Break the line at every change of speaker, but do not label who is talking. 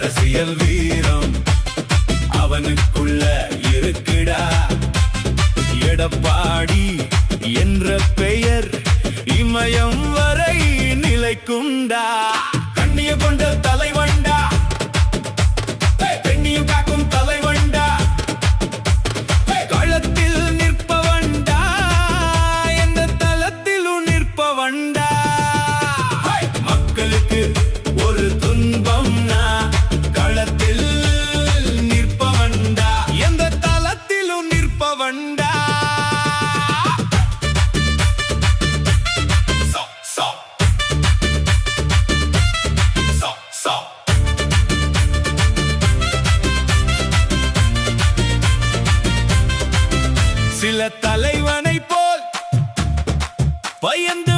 அரசியல் வீரம் அவனுக்குள்ள இருக்குடா. எடப்பாடி என்ற பெயர் இமயம் வரை நிலைக்குண்டா. கண்ணிய கொண்ட தலைவண்டா, பெண்ணியும் காக்கும் தலைவண்டா, களத்தில் நிற்பவண்டா, எந்த தளத்திலும் நிற்பவண்டா. மக்களுக்கு ஒரு துன்பம்னா களத்தில் நிற்பவண்டா, எந்த தளத்திலும் நிற்பவண்டா. சில தலைவனை போல் பயந்து